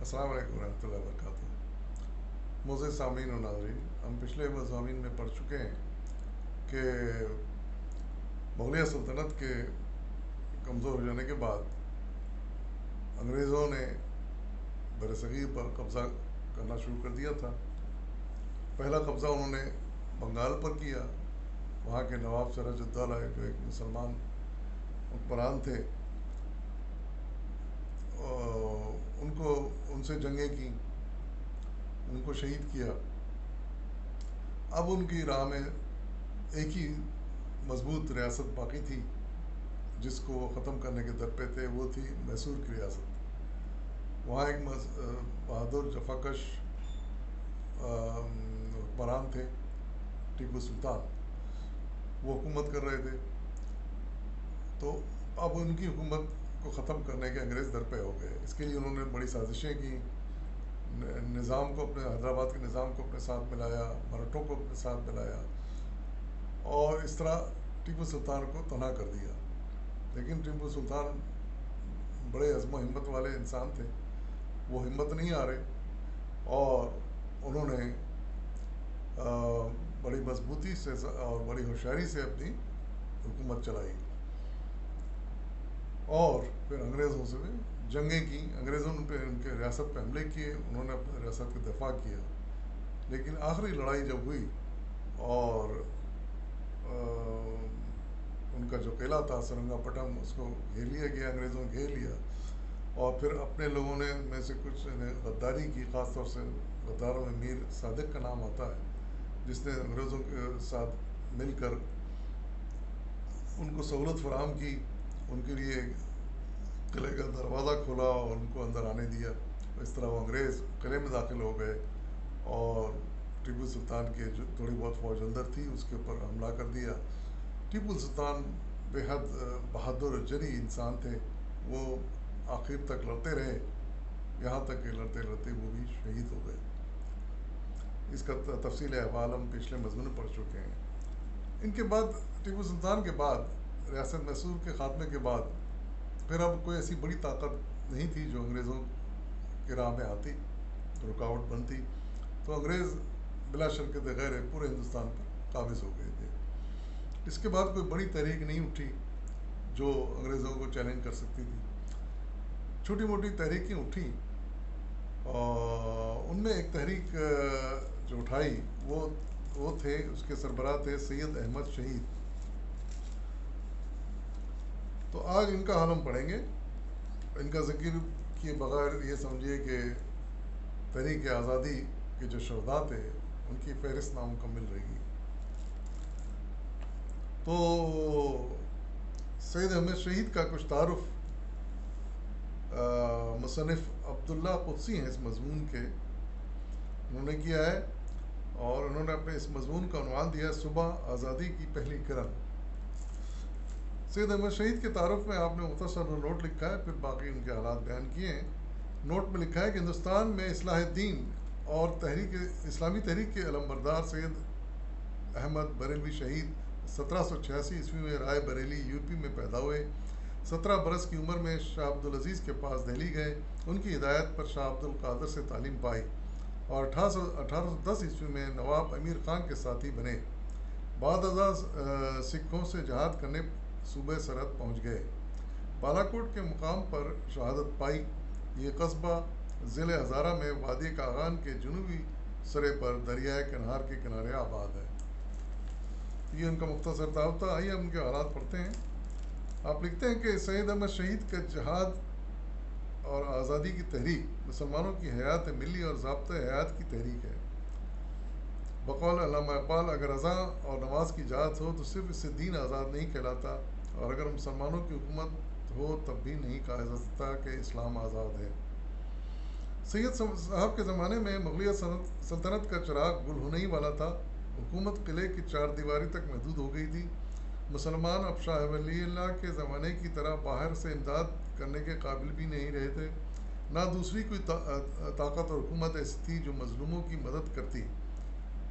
السلام علیکم ورحمۃ اللہ وبرکاتہ۔ معزز سامعین و ناظرین، ہم پچھلے مضامین میں پڑھ چکے ہیں کہ مغلیہ سلطنت کے کمزور ہو جانے کے بعد انگریزوں نے بر صغیر پر قبضہ کرنا شروع کر دیا تھا۔ پہلا قبضہ انہوں نے بنگال پر کیا۔ وہاں کے نواب سراج الدولہ جو ایک مسلمان حکمران تھے، ان سے جنگیں کیں، ان کو شہید کیا۔ اب ان کی راہ میں ایک ہی مضبوط ریاست باقی تھی جس کو وہ ختم کرنے کے در پہ تھے، وہ تھی میسور کی ریاست۔ وہاں ایک بہادر جفاکش حکمران تھے، ٹیپو سلطان، وہ حکومت کر رہے تھے۔ تو اب ان کی حکومت کو ختم کرنے کے انگریز در پہ ہو گئے۔ اس کے لیے انہوں نے بڑی سازشیں کی، نظام کو اپنے حیدرآباد کے نظام کو اپنے ساتھ ملایا، مرہٹوں کو اپنے ساتھ ملایا، اور اس طرح ٹیپو سلطان کو تنہا کر دیا۔ لیکن ٹیپو سلطان بڑے عزم و ہمت والے انسان تھے، وہ ہمت نہیں ہارے اور انہوں نے بڑی مضبوطی سے اور بڑی ہوشیاری سے اپنی حکومت چلائی اور پھر انگریزوں سے بھی جنگیں کی۔ انگریزوں نے ان کے ریاست پہ حملے کیے، انہوں نے اپنے ریاست کا دفاع کیا۔ لیکن آخری لڑائی جب ہوئی اور ان کا جو قلعہ تھا سرنگا پٹم، اس کو گھیر لیا گیا، انگریزوں نے گھیر لیا، اور پھر اپنے لوگوں نے میں سے کچھ نے غداری کی۔ خاص طور سے غداروں میں میر صادق کا نام آتا ہے، جس نے انگریزوں کے ساتھ مل کر ان کو سہولت فراہم کی، ان کے لیے قلعے کا دروازہ کھولا اور ان کو اندر آنے دیا۔ اس طرح وہ انگریز قلعے میں داخل ہو گئے اور ٹیپو سلطان کے جو تھوڑی بہت فوج اندر تھی اس کے اوپر حملہ کر دیا۔ ٹیپو سلطان بے حد بہادر جری انسان تھے، وہ آخر تک لڑتے رہے، یہاں تک کہ لڑتے لڑتے وہ بھی شہید ہو گئے۔ اس کا تفصیل احوال ہم پچھلے مضمون میں پڑھ چکے ہیں۔ ان کے بعد ٹیپو سلطان کے بعد ریاست میسور کے خاتمے کے بعد پھر اب کوئی ایسی بڑی طاقت نہیں تھی جو انگریزوں کی راہ میں آتی، رکاوٹ بنتی، تو انگریز بلا شک غیر پورے ہندوستان پر قابض ہو گئے تھے۔ اس کے بعد کوئی بڑی تحریک نہیں اٹھی جو انگریزوں کو چیلنج کر سکتی تھی۔ چھوٹی موٹی تحریکیں اٹھیں، اور ان میں ایک تحریک جو اٹھائی وہ تھے، اس کے سربراہ تھے سید احمد شہید۔ تو آج ان کا حال ہم پڑھیں گے۔ ان کا ذکر کیے بغیر یہ سمجھیے کہ تحریک آزادی کے جو شہداء تھے ان کی فہرست نامکمل رہے گی۔ تو سید احمد شہید کا کچھ تعارف مصنف عبداللہ قدسی ہیں اس مضمون کے، انہوں نے کیا ہے، اور انہوں نے اپنے اس مضمون کا عنوان دیا ہے صبح آزادی کی پہلی کرن۔ سید احمد شہید کے تعارف میں آپ نے مختصر نوٹ لکھا ہے، پھر باقی ان کے حالات بیان کیے ہیں۔ نوٹ میں لکھا ہے کہ ہندوستان میں اصلاح الدین اور اسلامی تحریک کے علمبردار سید احمد بریلوی شہید 1786 عیسوی میں رائے بریلی یوپی میں پیدا ہوئے۔ 17 برس کی عمر میں شاہ عبدالعزیز کے پاس دہلی گئے، ان کی ہدایت پر شاہ عبدالقادر سے تعلیم پائی اور 1810 عیسوی میں نواب امیر خان کے ساتھی بنے۔ بعد ازاں سکھوں سے جہاد کرنے صوبہ سرحد پہنچ گئے۔ بالاکوٹ کے مقام پر شہادت پائی۔ یہ قصبہ ضلع ہزارہ میں وادی کاغان کے جنوبی سرے پر دریائے کنہار کے کنارے آباد ہے۔ یہ ان کا مختصر تعارف تھا۔ آئیے ہم ان کے حالات پڑھتے ہیں۔ آپ لکھتے ہیں کہ سید احمد شہید کا جہاد اور آزادی کی تحریک مسلمانوں کی حیات ملی اور ضابطۂ حیات کی تحریک ہے۔ بقول علامہ اقبال، اگر اذاں اور نماز کی اجازت ہو تو صرف اس سے دین آزاد نہیں کہلاتا، اور اگر مسلمانوں کی حکومت ہو تب بھی نہیں کہا جا سکتا کہ اسلام آزاد ہے۔ سید صاحب کے زمانے میں مغلیہ سلطنت کا چراغ گل ہونے ہی والا تھا۔ حکومت قلعے کی چار دیواری تک محدود ہو گئی تھی۔ مسلمان اب شاہ ولی اللہ کے زمانے کی طرح باہر سے امداد کرنے کے قابل بھی نہیں رہے تھے، نہ دوسری کوئی طاقت اور حکومت ایسی تھی جو مظلوموں کی مدد کرتی،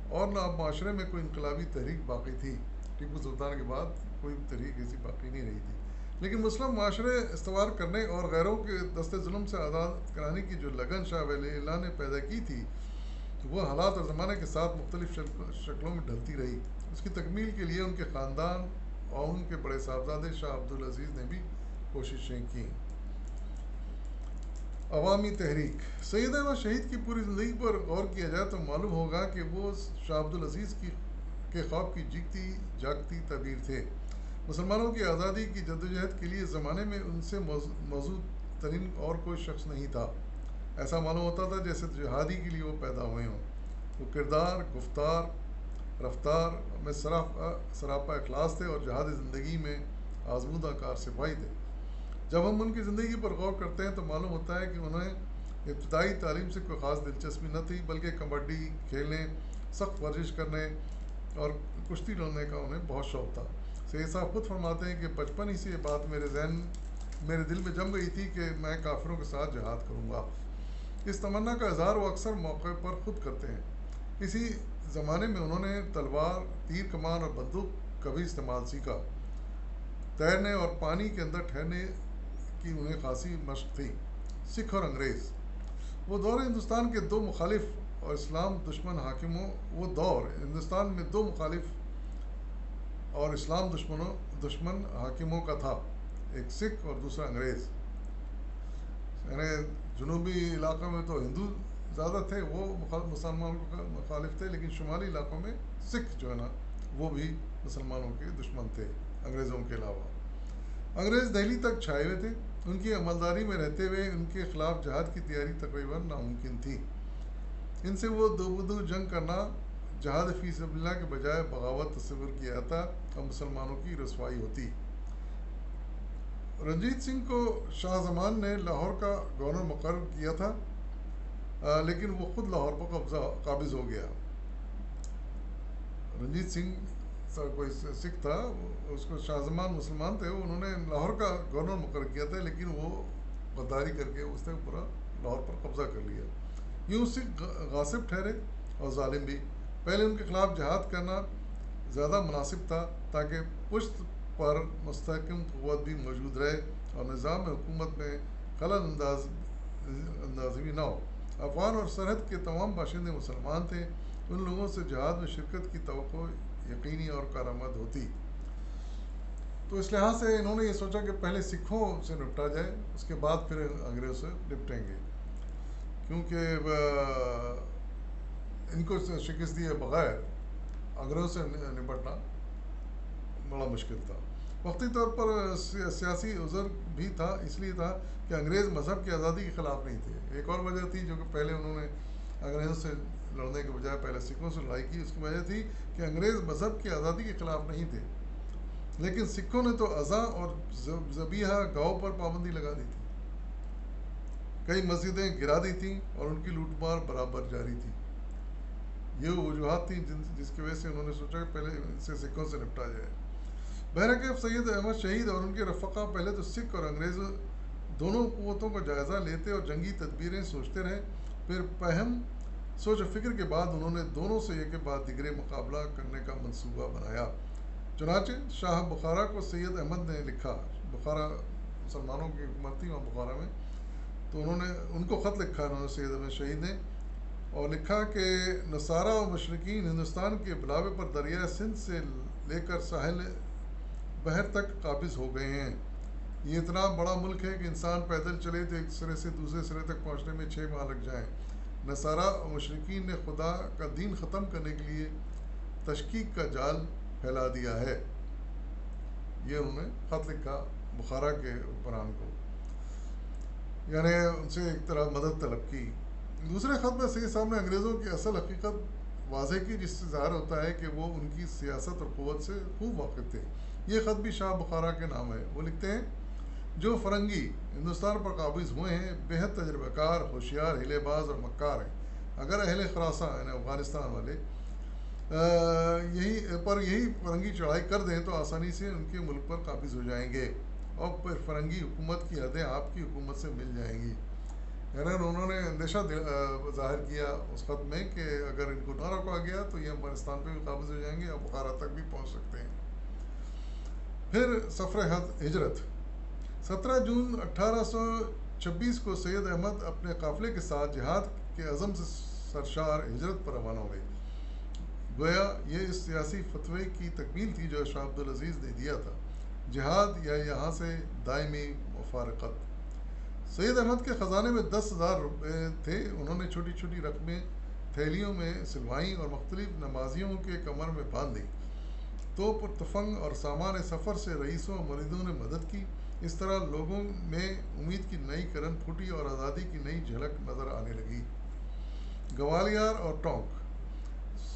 اور نہ اب معاشرے میں کوئی انقلابی تحریک باقی تھی۔ ٹیپو سلطان کے بعد کوئی تحریک ایسی باقی نہیں رہی تھی۔ لیکن مسلم معاشرے استوار کرنے اور غیروں کے دست ظلم سے آزاد کرانے کی جو لگن شاہ ولی اللہ نے پیدا کی تھی وہ حالات اور زمانے کے ساتھ مختلف شکلوں میں ڈھلتی رہی. اس کی تکمیل کے لیے ان کے خاندان اور ان کے بڑے صاحبزادے شاہ عبدالعزیز نے بھی کوششیں کیں. عوامی تحریک. سید احمد شہید کی پوری زندگی پر غور کیا جائے تو معلوم ہوگا کہ وہ شاہ عبدالعزیز کے خواب کی جاگتی تعبیر تھے. مسلمانوں کی آزادی کی جدوجہد کے لیے زمانے میں ان سے موزوں ترین اور کوئی شخص نہیں تھا. ایسا معلوم ہوتا تھا جیسے جہادی کے لیے وہ پیدا ہوئے ہوں. وہ کردار، گفتار، رفتار میں سراپا اخلاص تھے اور جہادی زندگی میں آزمودہ کار سپاہی تھے. جب ہم ان کی زندگی پر غور کرتے ہیں تو معلوم ہوتا ہے کہ انہیں ابتدائی تعلیم سے کوئی خاص دلچسپی نہ تھی، بلکہ کبڈی کھیلنے، سخت ورزش کرنے اور کشتی لڑنے کا انہیں بہت شوق تھا. سید صاحب خود فرماتے ہیں کہ بچپن ہی سے یہ بات میرے دل میں جم گئی تھی کہ میں کافروں کے ساتھ جہاد کروں گا. اس تمنا کا اظہار وہ اکثر موقع پر خود کرتے ہیں. اسی زمانے میں انہوں نے تلوار، تیر کمان اور بندوق کا بھی استعمال سیکھا. تیرنے اور پانی کے اندر ٹھہرنے کی انہیں خاصی مشق تھی. سکھ اور انگریز. وہ دور ہندوستان کے دو مخالف اور اسلام دشمن حاکموں وہ دور ہندوستان میں دو مخالف اور اسلام دشمن حاکموں کا تھا، ایک سکھ اور دوسرا انگریز. یعنی جنوبی علاقوں میں تو ہندو زیادہ تھے، وہ مسلمانوں کا مخالف تھے، لیکن شمالی علاقوں میں سکھ جو ہے نا وہ بھی مسلمانوں کے دشمن تھے انگریزوں کے علاوہ. انگریز دہلی تک چھائے ہوئے تھے. ان کی عملداری میں رہتے ہوئے ان کے خلاف جہاد کی تیاری تقریباً ناممکن تھی. ان سے وہ دو بدو جنگ کرنا جہاد فی سبیل اللہ کے بجائے بغاوت تصور کیا جاتا اور مسلمانوں کی رسوائی ہوتی. رنجیت سنگھ کو شاہ زمان نے لاہور کا گورنر مقرر کیا تھا، لیکن وہ خود لاہور پر قابض ہو گیا. رنجیت سنگھ کوئی سکھ تھا، اس کو شاہ زمان مسلمان تھے، انہوں نے لاہور کا گورنر مقرر کیا تھا، لیکن وہ غداری کر کے اس نے پورا لاہور پر قبضہ کر لیا. یوں سکھ غاصب ٹھہرے اور ظالم بھی. پہلے ان کے خلاف جہاد کرنا زیادہ مناسب تھا تاکہ پشت پر مستحکم قوت بھی موجود رہے اور نظام حکومت میں خلل اندازی نہ ہو. افغان اور سرحد کے تمام باشندے مسلمان تھے. ان لوگوں سے جہاد میں شرکت کی توقع یقینی اور کارآمد ہوتی. تو اس لحاظ سے انہوں نے یہ سوچا کہ پہلے سکھوں سے نپٹا جائے، اس کے بعد پھر انگریزوں سے نپٹیں گے، کیونکہ ان کو شکست دیے بغیر انگریزوں سے نپٹنا بڑا مشکل تھا. وقتی طور پر سیاسی عذر بھی تھا، اس لیے تھا کہ انگریز مذہب کی آزادی کے خلاف نہیں تھے. ایک اور وجہ تھی جو کہ پہلے انہوں نے انگریزوں سے لڑنے کے بجائے پہلے سکھوں سے لڑائی کی. اس کی وجہ تھی کہ انگریز مذہب کی آزادی کے خلاف نہیں تھے، لیکن سکھوں نے تو اذان اور ذبیحہ گاؤں پر پابندی لگا دی تھی. کئی مسجدیں گرا دی تھیں اور ان کی لوٹ مار برابر جاری تھی. یہ وجوہات تھیں جس کی وجہ سے انہوں نے سوچا کہ پہلے ان سے سکھوں سے نپٹا جائے. بہرکیف سید احمد شہید اور ان کے رفقا پہلے تو سکھ اور انگریز دونوں قوتوں کا جائزہ لیتے اور جنگی تدبیریں سوچتے رہے. پھر پہم سوچ و فکر کے بعد انہوں نے دونوں سے ایک کے بعد دیگرے مقابلہ کرنے کا منصوبہ بنایا. چنانچہ شاہ بخارا کو سید احمد نے لکھا. بخارا مسلمانوں کی حکومت تھی وہاں بخارا میں، تو انہوں نے ان کو خط لکھا انہوں نے سید احمد شہید نے، اور لکھا کہ نصارہ و مشرقین ہندوستان کے بلاوے پر دریائے سندھ سے لے کر ساحل بحر تک قابض ہو گئے ہیں. یہ اتنا بڑا ملک ہے کہ انسان پیدل چلے تو ایک سرے سے دوسرے سرے تک پہنچنے میں 6 ماہ لگ جائیں. نصارہ و مشرقین نے خدا کا دین ختم کرنے کے لیے تشکیک کا جال پھیلا دیا ہے. یہ انہوں نے خط لکھا بخارا کے حکمران کو، یعنی ان سے ایک طرح مدد طلب کی. دوسرے خط میں سید صاحب نے انگریزوں کی اصل حقیقت واضح کی، جس سے ظاہر ہوتا ہے کہ وہ ان کی سیاست اور قوت سے خوب واقف تھے. یہ خط بھی شاہ بخارا کے نام ہے. وہ لکھتے ہیں، جو فرنگی ہندوستان پر قابض ہوئے ہیں بہت تجربہ کار، ہوشیار، ہیلے باز اور مکار ہیں. اگر اہل خراساں یعنی افغانستان والے یہی فرنگی چڑھائی کر دیں تو آسانی سے ان کے ملک پر قابض ہو جائیں گے اور پھر فرنگی حکومت کی حدیں آپ کی حکومت سے مل جائیں گی. یعنی انہوں نے اندیشہ ظاہر کیا اس خط میں کہ اگر ان کو نہ روکا گیا تو یہ افغانستان پہ بھی قابض ہو جائیں گے اور بخارا تک بھی پہنچ سکتے ہیں. پھر سفر ہجرت. 17 جون 1826 کو سید احمد اپنے قافلے کے ساتھ جہاد کے عزم سے سرشار ہجرت پر روانہ ہوئے. گویا یہ اس سیاسی فتوے کی تکمیل تھی جو شاہ عبدالعزیز نے دیا تھا، جہاد یا یہاں سے دائمی مفارقت. سید احمد کے خزانے میں 10,000 روپے تھے. انہوں نے چھوٹی چھوٹی رقمیں تھیلیوں میں سلوائیں اور مختلف نمازیوں کے کمر میں باندھ دیں. توپ اور تفنگ اور سامان سفر سے رئیسوں اور مریدوں نے مدد کی. اس طرح لوگوں میں امید کی نئی کرن پھوٹی اور آزادی کی نئی جھلک نظر آنے لگی. گوالیار اور ٹونک.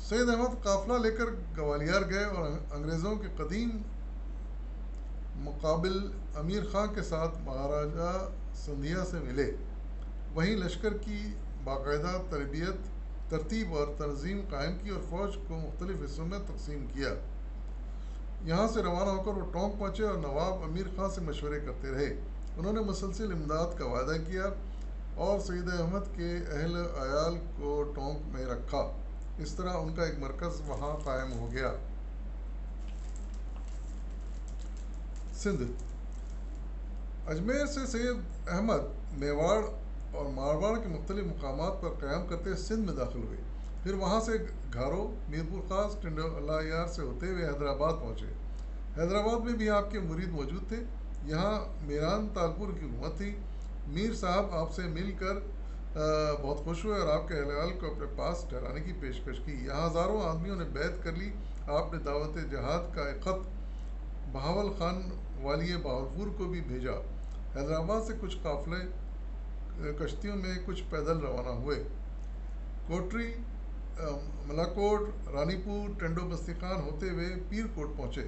سید احمد قافلہ لے کر گوالیار گئے اور انگریزوں کے قدیم مقابل امیر خان کے ساتھ مہاراجہ سندھیا سے ملے. وہیں لشکر کی باقاعدہ ترتیب اور تنظیم قائم کی اور فوج کو مختلف حصوں میں تقسیم کیا. یہاں سے روانہ ہو کر وہ ٹونک پہنچے اور نواب امیر خان سے مشورے کرتے رہے. انہوں نے مسلسل امداد کا وعدہ کیا اور سید احمد کے اہل عیال کو ٹونک میں رکھا. اس طرح ان کا ایک مرکز وہاں قائم ہو گیا. سندھ. اجمیر سے سید احمد میواڑ اور مارواڑ کے مختلف مقامات پر قیام کرتے سندھ میں داخل ہوئے. پھر وہاں سے گھارو، میرپور خاص، ٹنڈو یار سے ہوتے ہوئے حیدرآباد پہنچے. حیدرآباد میں بھی آپ کے مرید موجود تھے. یہاں میران تالپور کی حکومت تھی. میر صاحب آپ سے مل کر بہت خوش ہوئے اور آپ کے اہل ویال کو اپنے پاس ٹھہرانے کی پیشکش کی. یہاں ہزاروں آدمیوں نے بیعت کر لی. آپ نے دعوت جہاد کا ایک خط بہاول خان والی بہاولپور کو بھی بھیجا. حیدرآباد سے کچھ قافلے کشتیوں میں، کچھ پیدل روانہ ہوئے. کوٹری، ملاکوٹ، رانی پور، ٹنڈو بستی خان ہوتے ہوئے پیر کوٹ پہنچے.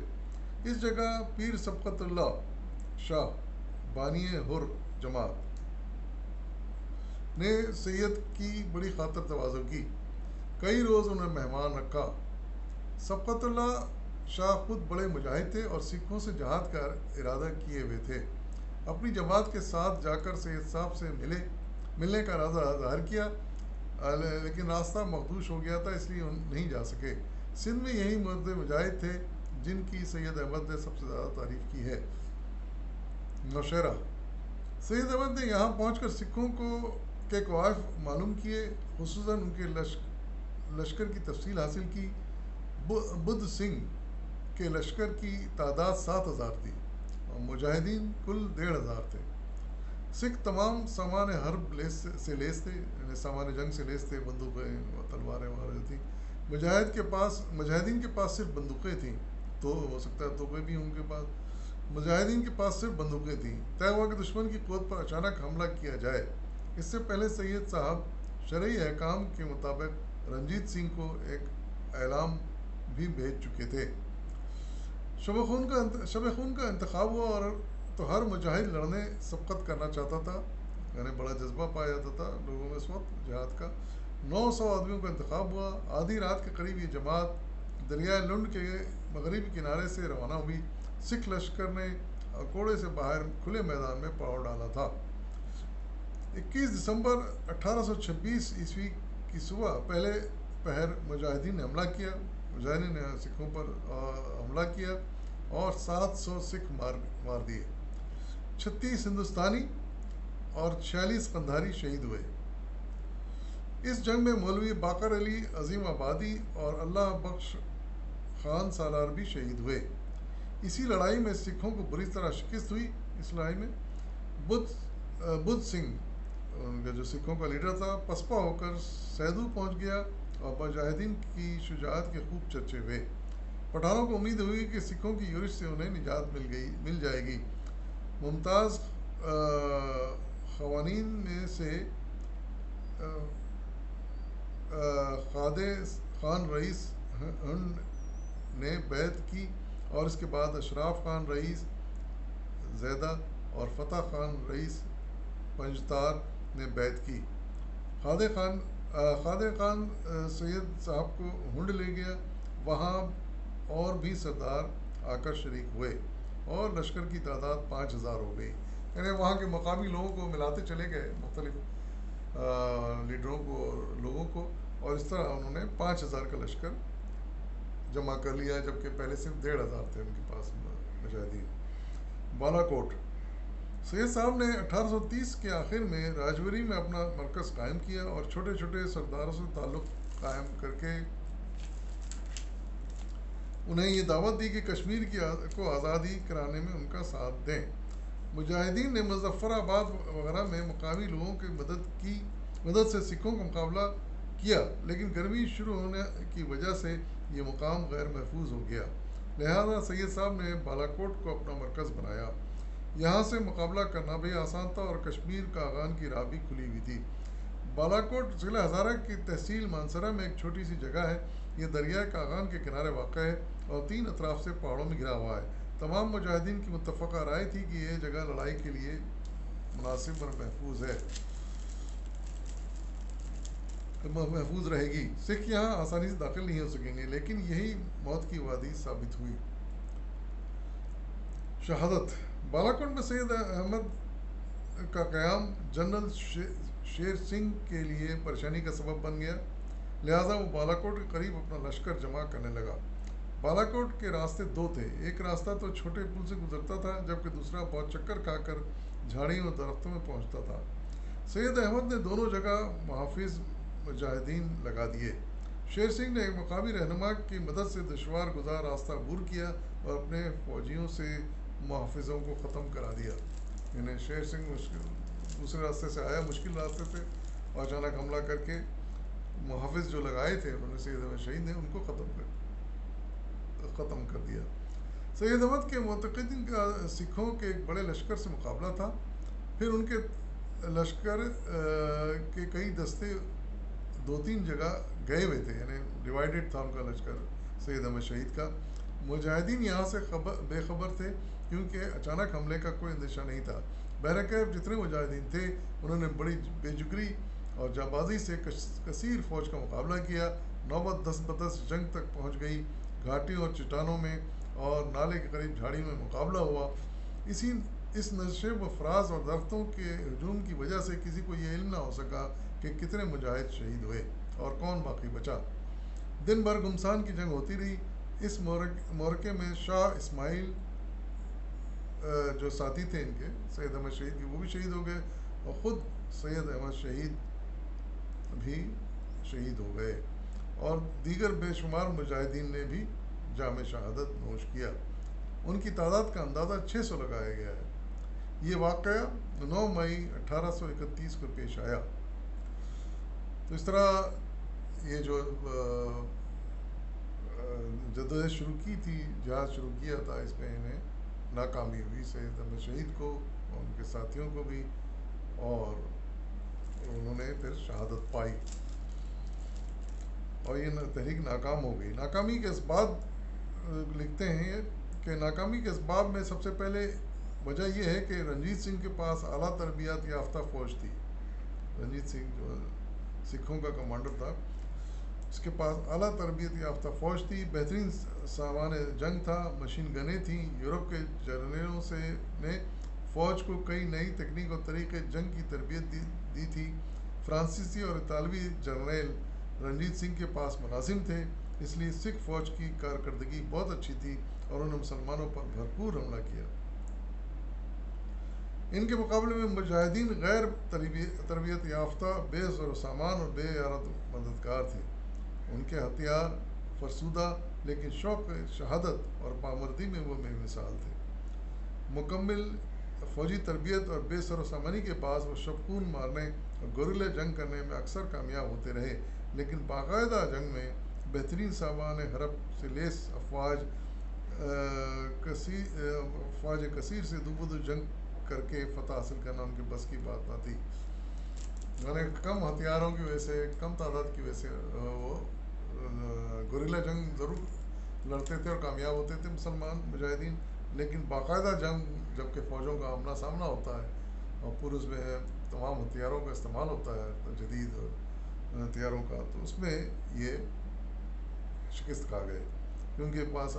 اس جگہ پیر سبقت اللہ شاہ بانی ہر جماعت نے سید کی بڑی خاطر تواضع کی. کئی روز انہیں مہمان رکھا. سبقت اللہ شاہ خود بڑے مجاہد تھے اور سکھوں سے جہاد کا ارادہ کیے ہوئے تھے. اپنی جماعت کے ساتھ جا کر سید صاحب سے ملنے کا ارادہ ظاہر کیا، لیکن راستہ مخدوش ہو گیا تھا، اس لیے نہیں جا سکے. سندھ میں یہی مرد مجاہد تھے جن کی سید احمد نے سب سے زیادہ تعریف کی ہے. نوشہرہ. سید احمد نے یہاں پہنچ کر سکھوں کے کوائف معلوم کیے، خصوصاً ان کے لشکر کی تفصیل حاصل کی. بدھ سنگھ کے لشکر کی تعداد 7,000 تھی اور مجاہدین کل 1,500 تھے. سکھ تمام سامان حرب سے لیس تھے، یعنی سامان جنگ سے لیس تھے، بندوقیں، تلواریں وغیرہ تھیں. مجاہدین کے پاس صرف بندوقیں تھیں. تو ہو سکتا ہے توپیں بھی ان کے پاس. مجاہدین کے پاس صرف بندوقیں تھیں. طے ہوا کہ دشمن کی قوت پر اچانک حملہ کیا جائے. اس سے پہلے سید صاحب شرعی احکام کے مطابق رنجیت سنگھ کو ایک اعلام بھی بھیج چکے تھے. شب خون کا انتخاب ہوا اور تو ہر مجاہد لڑنے سبقت کرنا چاہتا تھا، یعنی بڑا جذبہ پایا جاتا تھا لوگوں میں اس وقت جہاد کا. 900 آدمیوں کا انتخاب ہوا. آدھی رات کے قریب یہ جماعت دریائے لنڈ کے مغربی کنارے سے روانہ ہوئی. سکھ لشکر نے کوڑے سے باہر کھلے میدان میں پڑاؤ ڈالا تھا. 21 دسمبر 1826 عیسوی کی صبح پہلے پہر مجاہدین نے حملہ کیا. مجاہدین نے سکھوں پر حملہ کیا اور 700 سکھ مار دیے. 36 ہندوستانی اور 46 قندھاری شہید ہوئے. اس جنگ میں مولوی باقر علی عظیم آبادی اور اللہ بخش خان سالار بھی شہید ہوئے. اسی لڑائی میں سکھوں کو بری طرح شکست ہوئی. اس لڑائی میں بدھ سنگھ ان کا جو سکھوں کا لیڈر تھا پسپا ہو کر سیدو پہنچ گیا اور مجاہدین کی شجاعت کے خوب چرچے ہوئے. پٹھانوں کو امید ہوئی کہ سکھوں کی یورش سے انہیں نجات مل جائے گی. ممتاز قوانین میں سے خادے خان رئیس ہند نے بیعت کی اور اس کے بعد اشراف خان رئیس زیدہ اور فتح خان رئیس پنجتار نے بیعت کی. خادے خان سید صاحب کو ہنڈ لے گیا. وہاں اور بھی سردار آ کر شریک ہوئے اور لشکر کی تعداد 5,000 ہو گئی. یعنی وہاں کے مقامی لوگوں کو ملاتے چلے گئے، مختلف لیڈروں کو اور لوگوں کو، اور اس طرح انہوں نے 5,000 کا لشکر جمع کر لیا، جبکہ پہلے صرف 1,500 تھے ان کے پاس مجاہدین. بالا کوٹ. سید صاحب نے 1830 کے آخر میں راجوری میں اپنا مرکز قائم کیا اور چھوٹے چھوٹے سرداروں سے تعلق قائم کر کے انہیں یہ دعوت دی کہ کشمیر کو آزادی کرانے میں ان کا ساتھ دیں۔ مجاہدین نے مظفر آباد وغیرہ میں مقامی لوگوں کی مدد سے سکھوں کا مقابلہ کیا، لیکن گرمی شروع ہونے کی وجہ سے یہ مقام غیر محفوظ ہو گیا، لہذا سید صاحب نے بالاکوٹ کو اپنا مرکز بنایا۔ یہاں سے مقابلہ کرنا بھی آسان تھا اور کشمیر کا آغان کی راہ بھی کھلی ہوئی تھی۔ بالاکوٹ ضلع ہزارہ کی تحصیل مانسرہ میں ایک چھوٹی سی جگہ ہے۔ یہ دریائے کاغان کے کنارے واقع ہے اور 3 اطراف سے پہاڑوں میں گھرا ہوا ہے۔ تمام مجاہدین کی متفقہ رائے تھی کہ یہ جگہ لڑائی کے لیے مناسب اور محفوظ رہے گی۔ سکھ یہاں آسانی سے داخل نہیں ہو سکیں گے، لیکن یہی موت کی وادی ثابت ہوئی۔ شہادت۔ بالاکوٹ میں سید احمد کا قیام جنرل شیر سنگھ کے لیے پریشانی کا سبب بن گیا، لہذا وہ بالاکوٹ کے قریب اپنا لشکر جمع کرنے لگا۔ بالاکوٹ کے راستے 2 تھے، ایک راستہ تو چھوٹے پل سے گزرتا تھا، جبکہ دوسرا بہت چکر کھا کر جھاڑیوں اور درختوں میں پہنچتا تھا۔ سید احمد نے دونوں جگہ محافظ مجاہدین لگا دیے۔ شیر سنگھ نے ایک مقامی رہنما کی مدد سے دشوار گزار راستہ عبور کیا اور اپنے فوجیوں سے محافظوں کو ختم کرا دیا۔ یعنی شیر سنگھ دوسرے راستے سے آیا، مشکل راستے سے، اور اچانک حملہ کر کے محافظ جو لگائے تھے انہوں نے سید احمد شہید نے ان کو ختم کر دیا۔ سید احمد کے معتقدین کا سکھوں کے ایک بڑے لشکر سے مقابلہ تھا، پھر ان کے لشکر کے کئی دستے 2-3 جگہ گئے ہوئے تھے، یعنی ڈیوائیڈڈ تھا ان کا لشکر سید احمد شہید کا۔ مجاہدین یہاں سے بے خبر تھے کیونکہ اچانک حملے کا کوئی اندیشہ نہیں تھا۔ بہرکیف جتنے مجاہدین تھے انہوں نے بڑی بے جگری اور جانبازی سے کثیر فوج کا مقابلہ کیا۔ نوبت 10 بدس جنگ تک پہنچ گئی۔ گھاٹیوں اور چٹانوں میں اور نالے کے قریب جھاڑی میں مقابلہ ہوا۔ اس نشیب و فراز اور درختوں کے ہجوم کی وجہ سے کسی کو یہ علم نہ ہو سکا کہ کتنے مجاہد شہید ہوئے اور کون باقی بچا۔ دن بھر گمسان کی جنگ ہوتی رہی۔ اس معرکے میں شاہ اسماعیل جو ساتھی تھے ان کے سید احمد شہید کے، وہ بھی شہید ہو گئے اور خود سید احمد شہید بھی شہید ہو گئے، اور دیگر بے شمار مجاہدین نے بھی جام شہادت نوش کیا۔ ان کی تعداد کا اندازہ 600 لگایا گیا ہے۔ یہ واقعہ 9 مئی 1831 کو پیش آیا۔ تو اس طرح یہ جو جدوجہد شروع کی تھی، جہاد شروع کیا تھا، اس میں انہیں ناکامی ہوئی، سید احمد شہید کو اور ان کے ساتھیوں کو بھی، اور انہوں نے پھر شہادت پائی اور یہ تحریک ناکام ہو گئی۔ ناکامی کے اسباب لکھتے ہیں کہ ناکامی کے اسباب میں سب سے پہلے وجہ یہ ہے کہ رنجیت سنگھ کے پاس اعلیٰ تربیت یافتہ فوج تھی۔ رنجیت سنگھ جو سکھوں کا کمانڈر تھا، اس کے پاس اعلیٰ تربیت یافتہ فوج تھی، بہترین سامان جنگ تھا، مشین گنیں تھیں۔ یورپ کے جرنیلوں نے فوج کو کئی نئی تکنیک اور طریقے جنگ کی تربیت دی تھی۔ فرانسیسی اور اطالوی جرنیل رنجیت سنگھ کے پاس ملازم تھے، اس لیے سکھ فوج کی کارکردگی بہت اچھی تھی اور انہوں نے مسلمانوں پر بھرپور حملہ کیا۔ ان کے مقابلے میں مجاہدین غیر تربیت یافتہ، بے زر و سامان اور بے یارت مددگار تھے۔ ان کے ہتھیار فرسودہ لیکن شوق شہادت اور پامردی میں وہ بے مثال تھے۔ مکمل فوجی تربیت اور بے سر و سامانی کے بعد وہ شبخون مارنے اور گوریلا جنگ کرنے میں اکثر کامیاب ہوتے رہے، لیکن باقاعدہ جنگ میں بہترین سامان حرب سے لیس افواج کثیر سے دو جنگ کر کے فتح حاصل کرنا ان کے بس کی بات نہ تھی۔ یعنی کم ہتھیاروں کی وجہ سے، کم تعداد کی وجہ سے وہ گوریلا جنگ ضرور لڑتے تھے اور کامیاب ہوتے تھے مسلمان مجاہدین، لیکن باقاعدہ جنگ جب کہ فوجوں کا آمنا سامنا ہوتا ہے اور پورے اس میں تمام ہتھیاروں کا استعمال ہوتا ہے، جدید ہتھیاروں کا، تو اس میں یہ شکست کھا گئے کیونکہ پاس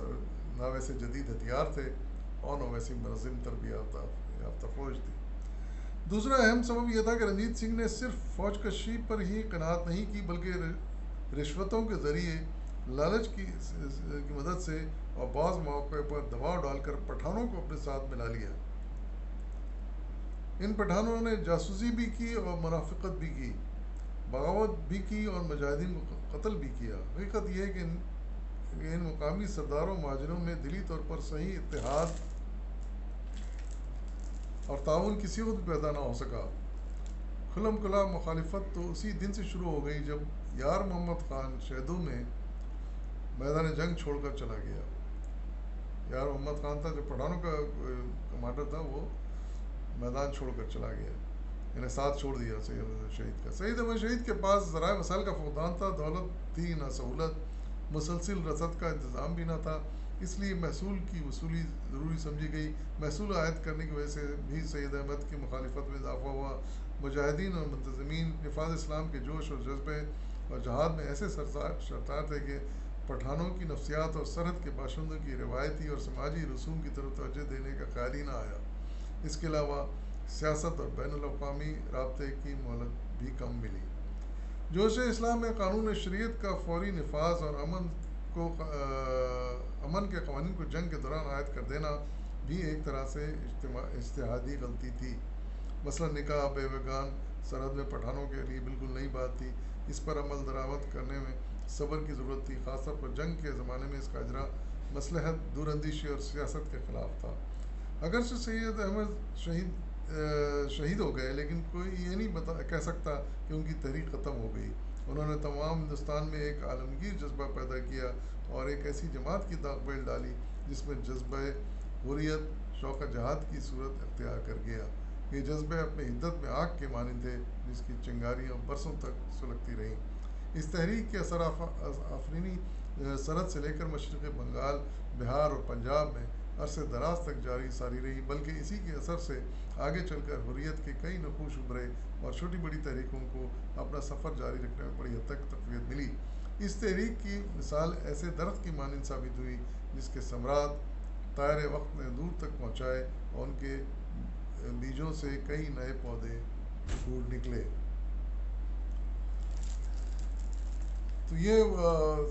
نہ ویسے جدید ہتھیار تھے اور نہ ویسی منظم تربیت یافتہ فوج تھی۔ دوسرا اہم سبب یہ تھا کہ رنجیت سنگھ نے صرف فوج کشی پر ہی قناعت نہیں کی، بلکہ رشوتوں کے ذریعے، لالچ کی مدد سے اور بعض مواقع پر دباؤ ڈال کر پٹھانوں کو اپنے ساتھ ملا لیا۔ ان پٹھانوں نے جاسوسی بھی کی اور منافقت بھی کی، بغاوت بھی کی اور مجاہدین کو قتل بھی کیا۔ حقیقت یہ ہے کہ ان مقامی سرداروں مہاجروں میں دلی طور پر صحیح اتحاد اور تعاون کسی وقت پیدا نہ ہو سکا۔ کھلم کھلا مخالفت تو اسی دن سے شروع ہو گئی جب یار محمد خان شہدوں میں میدان جنگ چھوڑ کر چلا گیا۔ یار محمد خان تھا جو پٹھانوں کا کمانڈر تھا، وہ میدان چھوڑ کر چلا گیا، انہیں ساتھ چھوڑ دیا سید احمد شہید کا۔ سید احمد شہید کے پاس ذرائع وسائل کا فقدان تھا، دولت تھی نہ سہولت، مسلسل رسد کا انتظام بھی نہ تھا، اس لیے محصول کی وصولی ضروری سمجھی گئی۔ محصول عائد کرنے کی وجہ سے بھی سید احمد کی مخالفت میں اضافہ ہوا۔ مجاہدین اور منتظمین نفاذ اسلام کے جوش اور جذبے اور جہاد میں ایسے سرشار تھے کہ پٹھانوں کی نفسیات اور سرحد کے باشندوں کی روایتی اور سماجی رسوم کی طرف توجہ دینے کا خیال ہی نہ آیا۔ اس کے علاوہ سیاست اور بین الاقوامی رابطے کی مہلت بھی کم ملی۔ جوش اسلام میں قانون شریعت کا فوری نفاذ اور امن کے قوانین کو جنگ کے دوران عائد کر دینا بھی ایک طرح سے اجتہادی غلطی تھی۔ مثلا نکاح بیوگان سرحد میں پٹھانوں کے لیے بالکل نئی بات تھی، اس پر عمل درآمد کرنے میں صبر کی ضرورت تھی، خاص طور پر جنگ کے زمانے میں اس کا اجرا مصلحت، دور اندیشی اور سیاست کے خلاف تھا۔ اگرچہ سید احمد شہید ہو گئے، لیکن کوئی یہ نہیں کہہ سکتا کہ ان کی تحریک ختم ہو گئی۔ انہوں نے تمام ہندوستان میں ایک عالمگیر جذبہ پیدا کیا اور ایک ایسی جماعت کی داغ بیل ڈالی جس میں جذبہ حریت، شوق جہاد کی صورت اختیار کر گیا۔ یہ جذبے اپنے حدت میں آگ کے مانند تھے جس کی چنگاریاں برسوں تک سلگتی رہیں۔ اس تحریک کے اثر آفرینی سرحد سے لے کر مشرقی بنگال، بہار اور پنجاب میں عرصے دراز تک جاری ساری رہی، بلکہ اسی کے اثر سے آگے چل کر حریت کے کئی نقوش ابھرے اور چھوٹی بڑی تحریکوں کو اپنا سفر جاری رکھنے میں بڑی حد تک تقویت ملی۔ اس تحریک کی مثال ایسے درخت کی مانند ثابت ہوئی جس کے ثمرات طائر وقت نے دور تک پہنچائے اور ان کے بیجوں سے کئی نئے پودے پھوٹ نکلے۔ تو یہ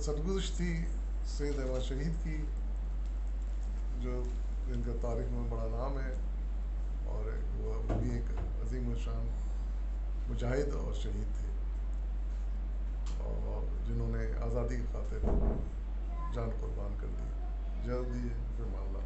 سرگزشت تھی سید احمد شہید کی، جو جن کا تاریخ میں بڑا نام ہے، اور وہ بھی ایک عظیم الشان مجاہد اور شہید تھے، اور جنہوں نے آزادی کی خاطر جان قربان کر دی۔ جلدی پھر معاملہ